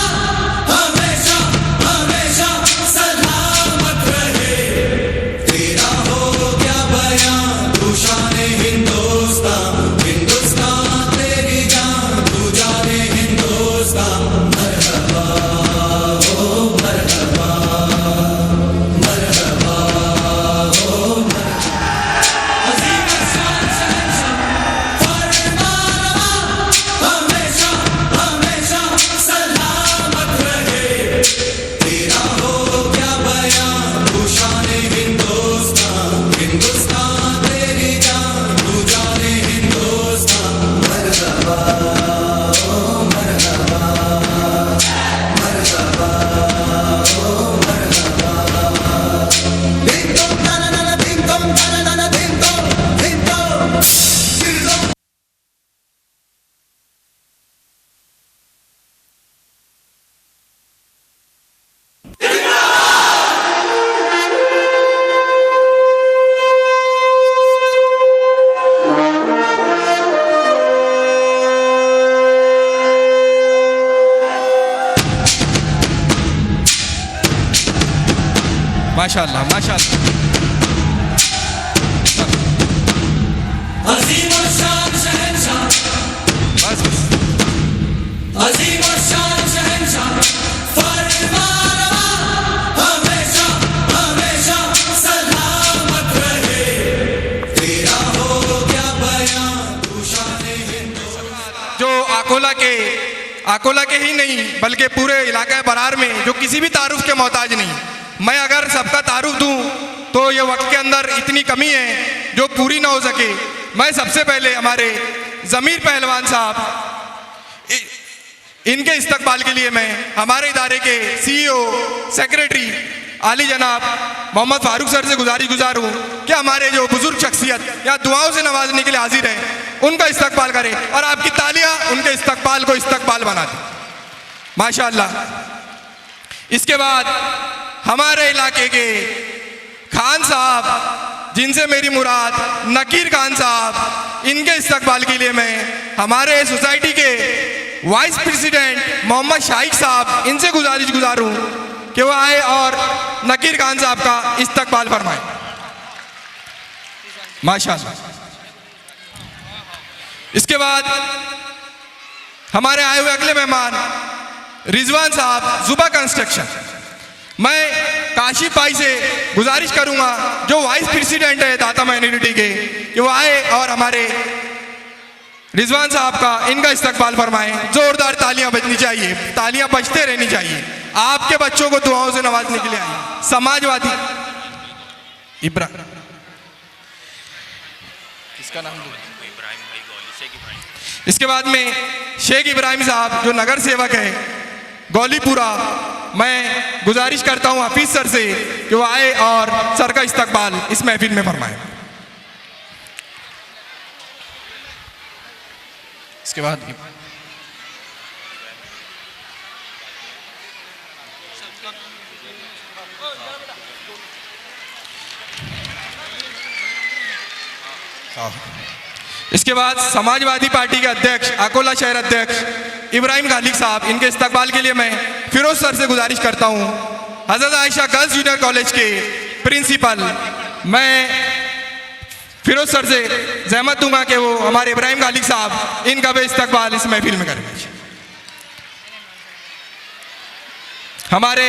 हमेशा हमेशा सलामत रहे। तेरा हो क्या बयां तू शाने हिंदुस्तान, हिंदुस्तान तेरी जान तू जाने हिंदुस्तान। मरहबा हो मरहबा, मरहबा हो अजीम और शान शहंशाह, फरमानवा हमेशा हमेशा सलामत रहे। तेरा हो क्या बयां तू शाने हिंदुस्तान, हिंदुस्तान तेरी जान तू जाने हिंदुस्तान। मरहबा ओ मरहबा, मरहबा ओ मरहबा। दिन तुम ना ना ना, दिन तुम ना ना ना, दिन तुम, दिन तुम, दिन तुम। माशाल्लाह माशाल्लाह। अजीम और शान शहंशाह, बस बस। अजीम और शान शहंशाह, फरमानवा हमेशा हमेशा सलामत रहे। तेरा हो क्या बयां तू शाने अकोला के ही नहीं बल्कि पूरे इलाका बरार में जो किसी भी तारुफ के मोहताज नहीं। मैं अगर सबका तारुफ दूं तो ये वक्त के अंदर इतनी कमी है जो पूरी ना हो सके। मैं सबसे पहले हमारे ज़मीर पहलवान साहब इनके इस्तकबाल के लिए मैं हमारे इदारे के CEO सेक्रेटरी आली जनाब मोहम्मद फारूक सर से गुजार हूँ कि हमारे जो बुजुर्ग शख्सियत या दुआओं से नवाजने के लिए हाजिर हैं उनका इस्तकबाल करें और आपकी तालियां उनके इस्तकबाल को इस्तकबाल बना दें। माशाअल्लाह। इसके बाद हमारे इलाके के खान साहब जिनसे मेरी मुराद नकीर खान साहब, इनके इस्तकबाल के लिए मैं हमारे सोसाइटी के वाइस प्रेसिडेंट मोहम्मद शाइक साहब इनसे गुजारूं कि वो आए और नकीर खान साहब का इस्तकबाल फरमाएं। माशाअल्लाह। इसके बाद हमारे आए हुए अगले मेहमान रिजवान साहब जुबा कंस्ट्रक्शन। मैं काशिफ भाई से गुजारिश करूंगा जो वाइस प्रेसिडेंट है दाता माइनॉरिटी के कि वो आए और हमारे रिजवान साहब का इनका इस्तकबाल फरमाएं। जोरदार तालियां बजनी चाहिए, तालियां बजते रहनी चाहिए। आपके बच्चों को दुआओं से नवाजने के लिए आए। समाजवादी इब्राहिम, किसका नाम? इसके बाद में शेख इब्राहिम साहब जो नगर सेवक है गौलीपुरा, मैं गुजारिश करता हूं हफीज सर से कि वो आए और सर का इस्तकबाल इस महफिल में फरमाएं। इसके बाद समाजवादी पार्टी के अध्यक्ष अकोला शहर अध्यक्ष इब्राहिम गालिक साहब, इनके इस्तकबाल के लिए मैं फिरोज सर से गुजारिश करता हूं। हजरत आयशा गर्ल्स जूनियर कॉलेज के प्रिंसिपल, मैं फिरोज सर से जहमत दूंगा कि वो हमारे इब्राहिम गालिक साहब इनका भी इस्तकबाल इस महफिल में करें। हमारे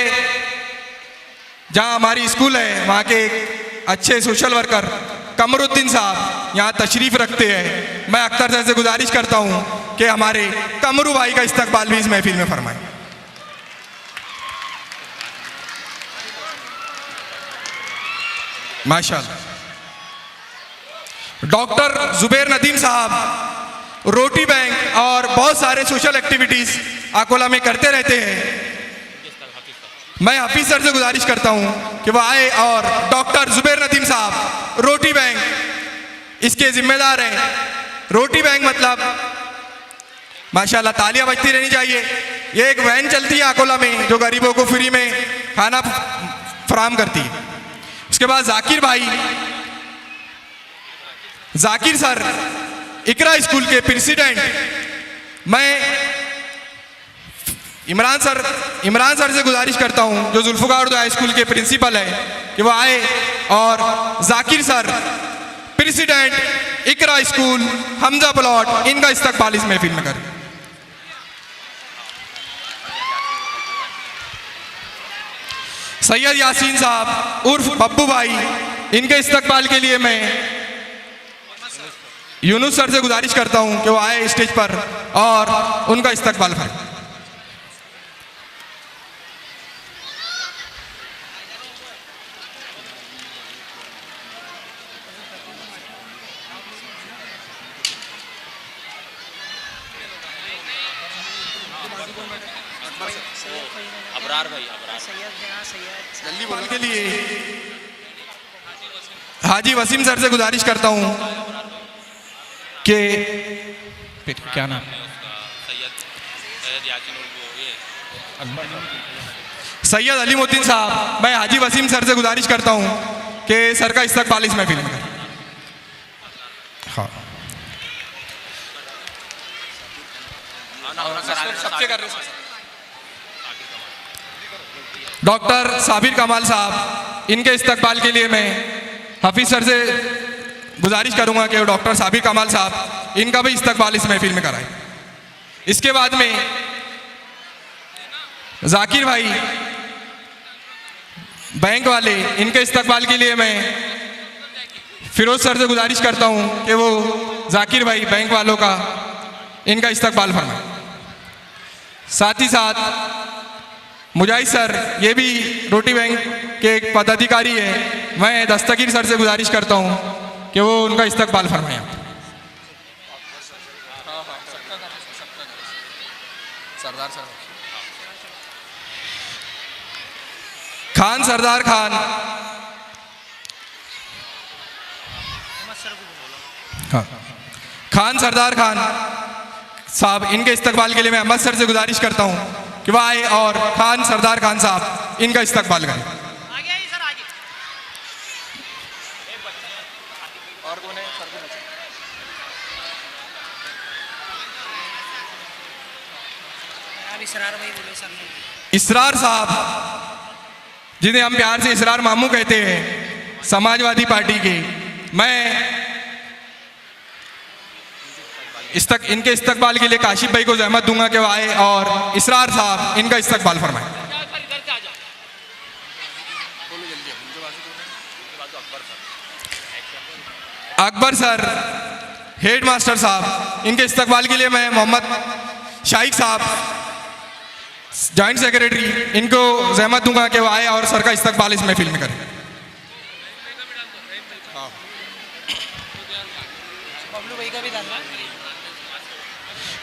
जहां हमारी स्कूल है वहां के अच्छे सोशल वर्कर कमरुद्दीन साहब यहाँ तशरीफ रखते हैं। मैं अख्तर सर से गुजारिश करता हूँ कि हमारे कमरू भाई का इस्तकबाल भी इस महफिल में फरमाएं। माशाअल्लाह। डॉक्टर जुबैर नदीम साहब रोटी बैंक और बहुत सारे सोशल एक्टिविटीज अकोला में करते रहते हैं। मैं हफीज सर से गुजारिश करता हूं कि वह आए और डॉक्टर जुबैर नदीम साहब रोटी बैंक इसके जिम्मेदार हैं। रोटी बैंक मतलब माशाल्लाह तालियां बजती रहनी चाहिए। ये एक वैन चलती है अकोला में जो गरीबों को फ्री में खाना फराहम करती है। उसके बाद जाकिर भाई, जाकिर सर इकरा स्कूल के प्रेसिडेंट, मैं इमरान सर से गुजारिश करता हूं जो जुल्फकार हाई स्कूल के प्रिंसिपल है कि वो आए और जाकिर सर प्रेसिडेंट इकरा स्कूल हमजा प्लॉट इनका इस्तकबाल इस महफिल में करें। सैयद यासीन साहब उर्फ बब्बू भाई, इनके इस्तकबाल के लिए मैं यूनुस सर से गुजारिश करता हूं कि वो आए स्टेज पर और उनका इस्तकबाल करें। के लिए हाजी वसीम सर से गुजारिश करता हूं कि क्या नाम सैयद अलीमुद्दीन साहब, मैं हाजी वसीम सर से गुजारिश करता हूं कि सर का इस्तकबाल इस महफिल में करें। हाँ सबके कर रहे। डॉक्टर साबिर कमाल साहब, इनके इस्तकबाल के लिए मैं हफीज सर से गुजारिश करूंगा कि डॉक्टर साबिर कमाल साहब इनका भी इस्तकबाल इस महफिल में कराएं। इसके बाद में जाकिर भाई बैंक वाले, इनके इस्तकबाल के लिए मैं फिरोज सर से गुजारिश करता हूं कि वो जाकिर भाई बैंक वालों का इनका इस्तकबाल फरमाएं। साथ ही साथ मुजाहिद सर, ये भी रोटी बैंक के एक पदाधिकारी है, मैं दस्तगीर सर से गुजारिश करता हूँ कि वो उनका इस्तकबाल फरमाएं। खान सरदार खान, हाँ, खान सरदार खान साहब, इनके इस्तकबाल के लिए मैं अहमद सर से गुजारिश करता हूँ कि वह आए और खान सरदार खान साहब इनका इस्तकबाल करें। इसरार साहब, जिन्हें हम प्यार से इसरार मामू कहते हैं, समाजवादी पार्टी के, मैं इनके इस्तकबाल के लिए काशिफ भाई को जहमत दूंगा कि वो आए और इसरार साहब इनका इस्तकबाल फरमाएं। अकबर सर, हेड मास्टर साहब, इनके इस्तकबाल के लिए मैं मोहम्मद शाइक साहब, जॉइंट सेक्रेटरी, इनको जहमत दूंगा कि वो आए और सर का इस्तकबाल इस महफिल में करें।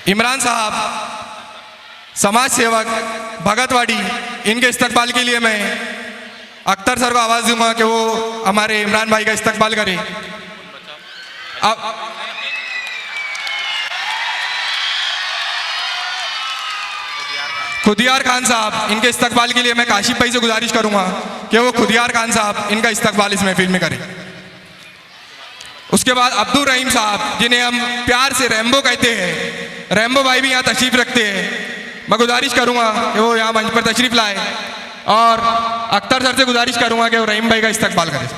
इमरान साहब, समाज सेवक, भगतवाड़ी, इनके इस्तकबाल के लिए मैं अख्तर सर को आवाज़ दूंगा कि वो हमारे इमरान भाई का इस्तकबाल करें। खुदियार खान साहब, इनके इस्तकबाल के लिए मैं काशिफ भाई से गुजारिश करूंगा कि वो खुदियार खान साहब इनका इस्तकबाल इस महफिल में करें। उसके बाद अब्दुल रहीम साहब, जिन्हें हम प्यार से रैम्बो कहते हैं, रैम्बो भाई भी यहाँ तशरीफ रखते हैं, मैं गुजारिश करूंगा कि वो यहाँ मंच पर तशरीफ लाए और अख्तर सर से गुजारिश करूंगा कि वो रहीम भाई का इस्तकबाल करें।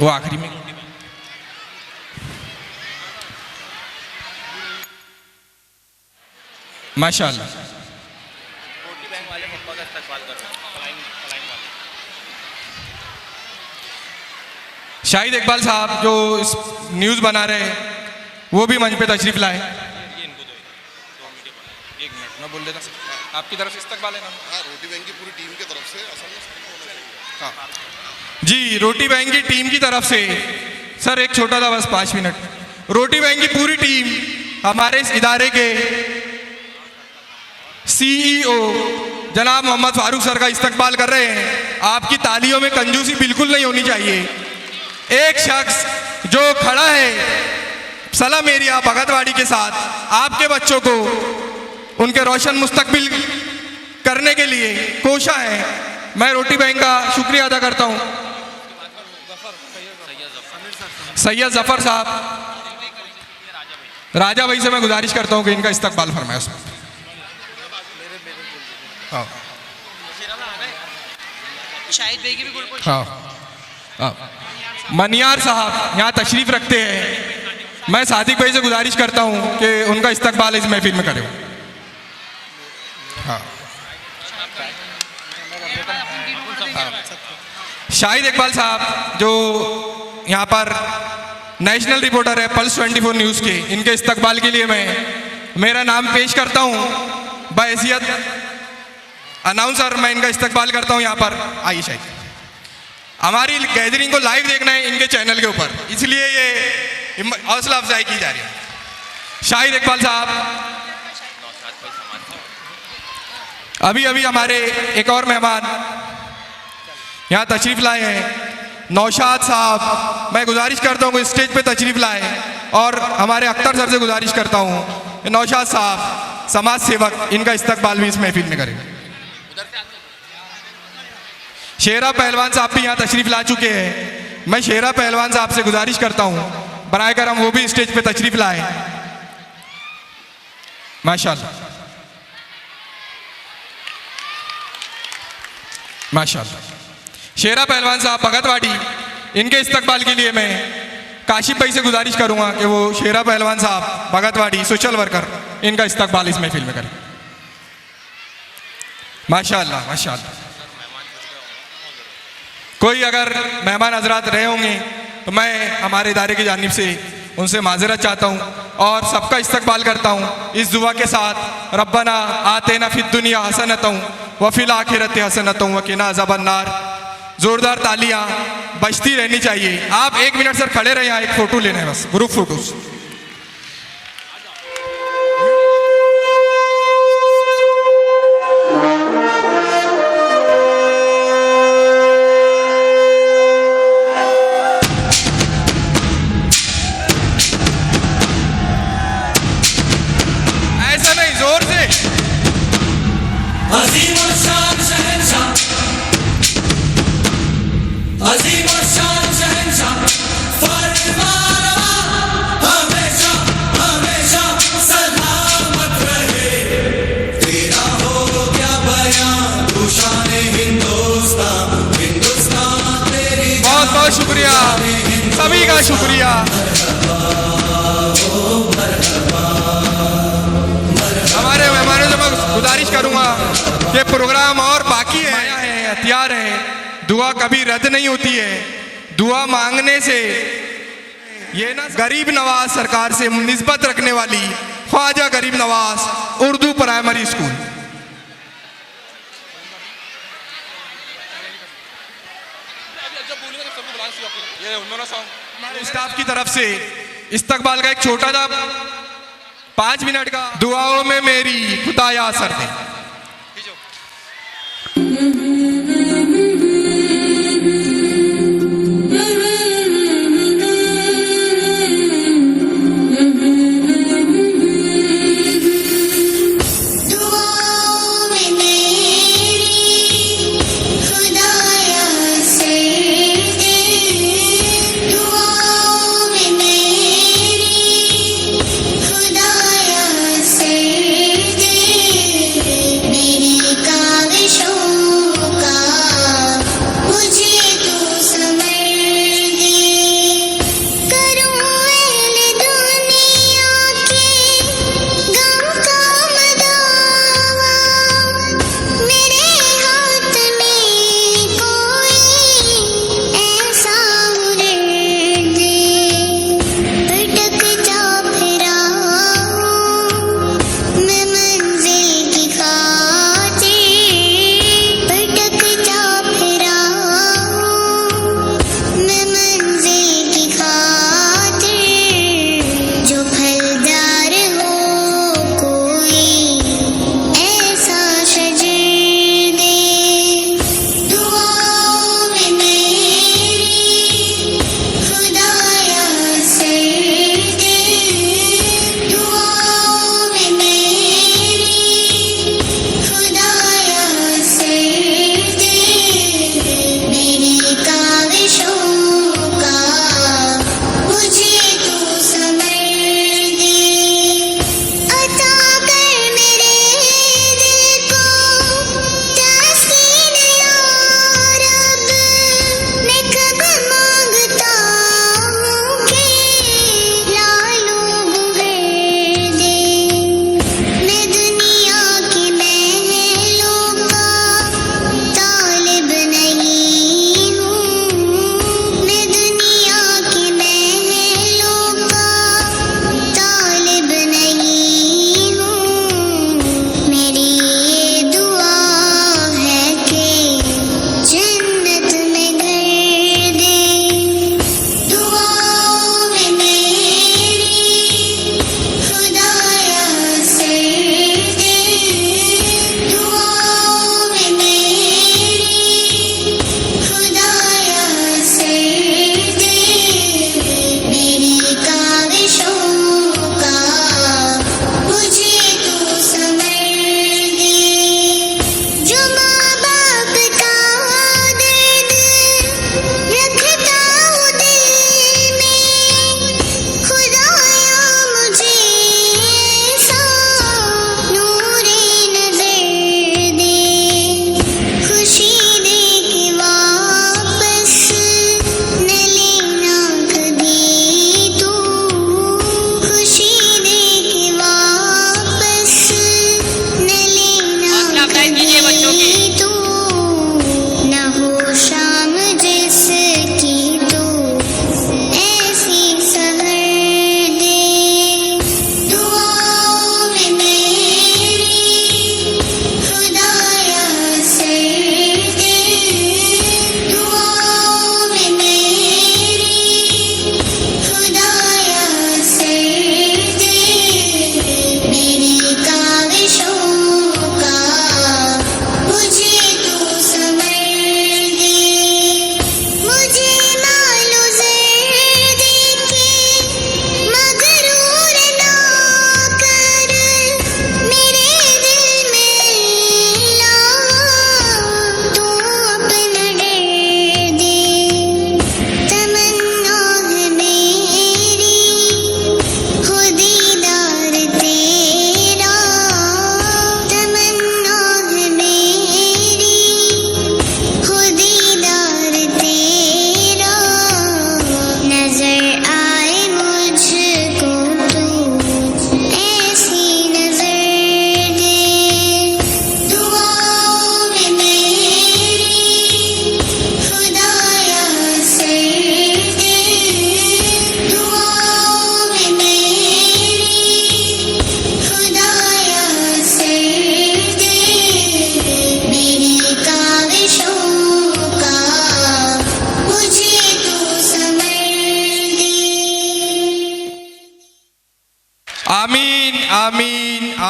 वो आखिरी में माशाअल्लाह। शाहिद इकबाल साहब जो इस न्यूज़ बना रहे हैं, वो भी मंच पे तशरीफ लाए। एक मिनट मैं बोल देता, आपकी तरफ से इस्तकबाल है ना? रोटी बैंक की पूरी टीम की तरफ से हाँ जी, रोटी बैंक की टीम की तरफ से सर एक छोटा सा बस 5 मिनट। रोटी बैंक की पूरी टीम हमारे इस इदारे के CEO जनाब मोहम्मद फारूक सर का इस्तकबाल कर रहे हैं। आपकी तालियों में कंजूसी बिल्कुल नहीं होनी चाहिए। एक शख्स जो खड़ा है सलाम एरिया भगतवाड़ी के साथ, आपके बच्चों को उनके रोशन मुस्तकबिल करने के लिए कोशा है। मैं रोटी बैंक का शुक्रिया अदा करता हूँ। सैयद जफर साहब, राजा भाई से मैं गुजारिश करता हूँ कि इनका इस्तकबाल फरमाए। उसमें शाहिद भाई की भी बिल्कुल। मनियार साहब यहाँ तशरीफ रखते हैं, मैं सादिक भाई से गुजारिश करता हूँ कि उनका इस्तकबाल इस महफिल में करें। शाहिद इकबाल साहब जो यहाँ पर नेशनल रिपोर्टर है पल्स 24 न्यूज़ के, इनके इस्तकबाल के लिए मैं मेरा नाम पेश करता हूँ। बहैसियत अनाउंसर मैं इनका इस्तकबाल करता हूँ। यहाँ पर आइए शाहिद, हमारी गैदरिंग को लाइव देखना है इनके चैनल के ऊपर, इसलिए ये हौसला अफजाई की जा रही है। शाहिद इकबाल साहब, अभी अभी हमारे एक और मेहमान यहाँ तशरीफ लाए हैं, नौशाद साहब, मैं गुजारिश करता हूँ कि स्टेज पे तशरीफ लाए और हमारे अख्तर सर से गुजारिश करता हूँ नौशाद साहब समाज सेवक, इनका इस्तकबाल भी इस महफिल में करें। शेरा पहलवान साहब भी यहाँ तशरीफ ला चुके हैं, मैं शेरा पहलवान साहब से गुजारिश करता हूँ बराए करम वो भी स्टेज पे तशरीफ लाए। माशाअल्लाह माशाअल्लाह। शेरा पहलवान साहब भगतवाड़ी, इनके इस्तकबाल के लिए मैं काशिफ भाई से गुजारिश करूंगा कि वो शेरा पहलवान साहब भगतवाड़ी सोशल वर्कर, इनका इस्तकबाल इस महफिल में करें। माशाअल्लाह माशाअल्लाह। कोई अगर मेहमान हजरात रहे होंगे तो मैं हमारे इदारे की जानिब से उनसे माजरत चाहता हूँ और सबका इस्तकबाल करता हूँ इस दुआ के साथ, रब्बना आतेना फिद दुनिया हसनतों व फिल आखिरत हसनतों व किना अज़ाबन्नार। जोरदार तालियां बजती रहनी चाहिए। आप 1 मिनट सर खड़े रहे, यहाँ एक फोटो लेना है बस, ग्रुप फोटोज। ऐसा नहीं, जोर से। अजीम और शान शहंशाह, अजीम और शान शहंशाह, फरमानवा हमेशा हमेशा सलामत रहे। तेरा हो क्या बयां तू शान हिंदुस्तान, हिंदुस्तान तेरी। बहुत बहुत शुक्रिया, सभी का शुक्रिया। हमारे मेहमानों से मैं गुजारिश करूंगा कि प्रोग्राम और बाकी है, हथियार है, दुआ कभी रद्द नहीं होती है। दुआ मांगने से ये ना गरीब नवाज सरकार से निस्बत रखने वाली ख्वाजा गरीब Nawaz Urdu primary school, staff की तरफ से इस्तकबाल का एक छोटा सा 5 मिनट का दुआओं में मेरी खुदाया असर दे। मेरी काविशों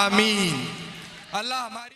आमीन। अल्लाह हमारी